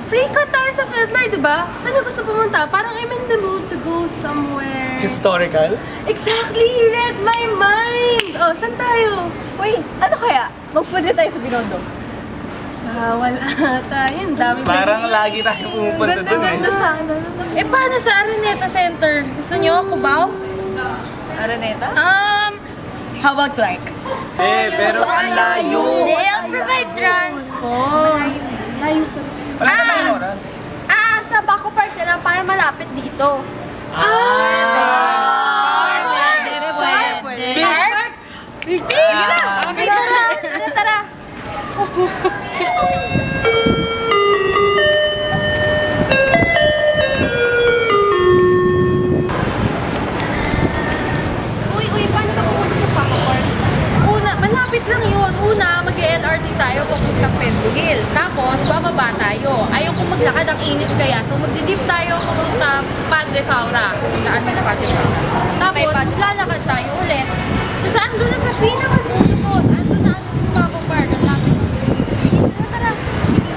Free cut tayo sa Fiddler, di ba? Saan ka gusto pumunta? Parang I'm in the mood to go somewhere. Historical? Exactly! You read my mind! Oh, saan tayo? Wait, ano kaya? Mag-food na tayo sa Binondo. Wala ata. Yun, dami pa. Parang lagi tayo pumupunta dun eh. Ganda sana. Eh, paano sa Araneta Center? Gusto niyo Cubao? Araneta? How about Clark? Pero ang layo. They'll provide transport. Wala na tayong oras. Sa Baco Park na lang para malapit dito. Pwede. Park? Sige na! Okay, tara! Tara! Uy, paano ka pumunta sa Baco Park? Malapit lang yun. Una, mag-LRT tayo papuntang Pedro Hill. Tapos, bababa tayo. Ayaw kong maglakad, ang init kaya. So, mag-jeep tayo papunta Padre Faura. Tandaan mo yung Padre Faura. Tapos, maglalakad tayo ulit. Tapos, andun na sa pinakadulo doon. Andun na yung Baco Park. Ang lapit. Sige, tara. Sige.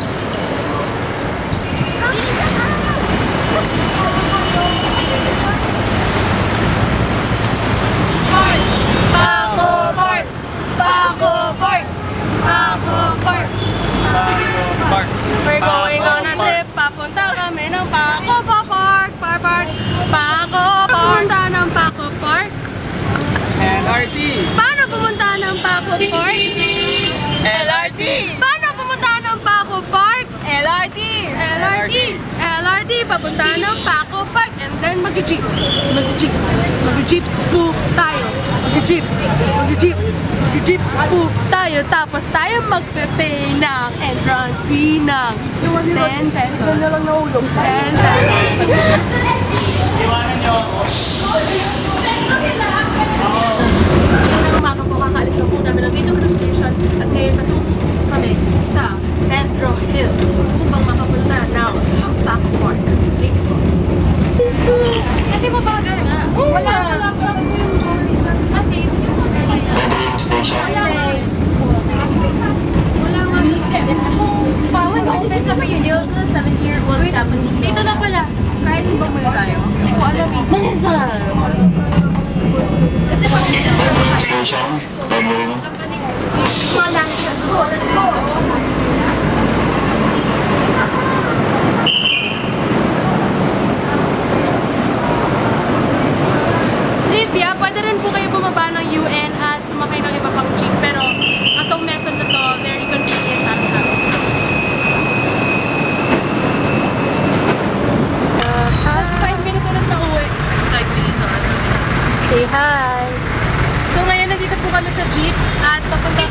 Baco Park! Baco Park! Baco Park! Park. We're going on a trip. Papunta kami ng Baco Park. Park. Baco. Papunta ng Baco Park. LRT. Paano pumunta ng Baco Park? LRT. Paano pumunta ng Baco Park? LRT! LRT. Papunta ng Baco Park. And then mag-jeep po tayo. Mag-jeep po tayo. Tapos tayo magpe-pay ng entrance fee ng 10 pesos. 10 pesos. Iwanan niyo ako. Magandang umaga po, kakaalis na po namin ng Vito Cruise Station at ngayon natutupo kami sa Pedro Hill upang makapunta ng Baco Park. Thank you po. Kasi mabagal nga. Wala ko yung kasi wala nga. Kung bawal ka sa Payunyo, 7-year-old Japanese. Dito na pala. Kahit ibang muna tayo. Hindi ko alam eh. Kasi pag let's go. Trivia, pwede rin po kayo bumaba ng UN at sumakay ng iba pang jeep. Pero itong method na to, very convenient para sa amin. That's 5 minutes ulit na uwi. 5 minutes ulit. Say hi! So ngayon nandito po kami sa jeep at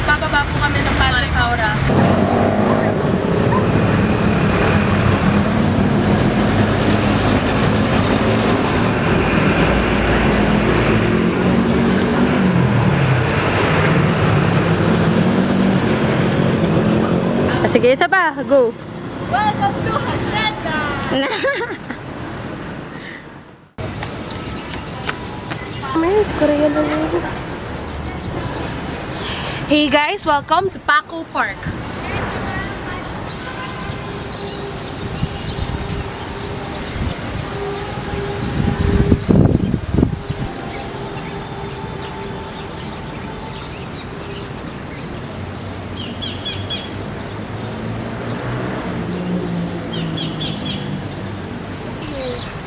bababa po kami ng Padre Faura. Sige, isa pa. Go. Welcome to Hacienda! Hey guys, welcome to Baco Park.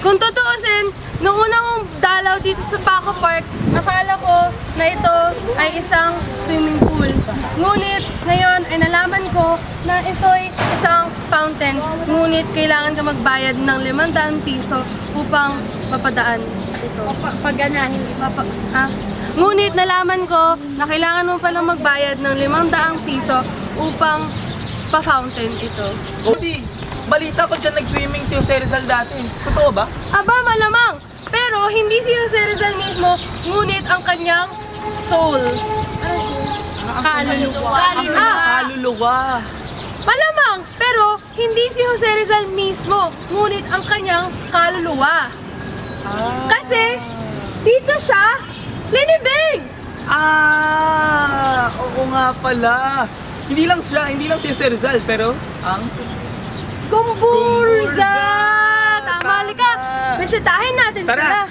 Kung tutuusin, nung una kong dalaw dito sa Baco Park, akala ko na ito ay isang swimming pool. Ngunit ngayon ay nalaman ko na ito ay isang fountain. Ngunit kailangan ka magbayad ng 500 piso upang mapadaan ito. Paganahin. Ngunit nalaman ko na kailangan mo palang magbayad ng 500 piso upang pa-fountain ito. Cody, balita ko dyan nag-swimming si Jose Rizal dati. Totoo ba? Aba, malamang! Pero hindi si Jose Rizal mismo, ngunit ang kanyang soul. Kaluluwa. Malamang! Pero hindi si Jose Rizal mismo, ngunit ang kanyang kaluluwa. Kasi dito siya linibing! Ah, oo nga pala. Hindi lang si Jose Rizal, pero ang Gumburza! Tama, Tama. halika. Bisitahin natin Tara. sila.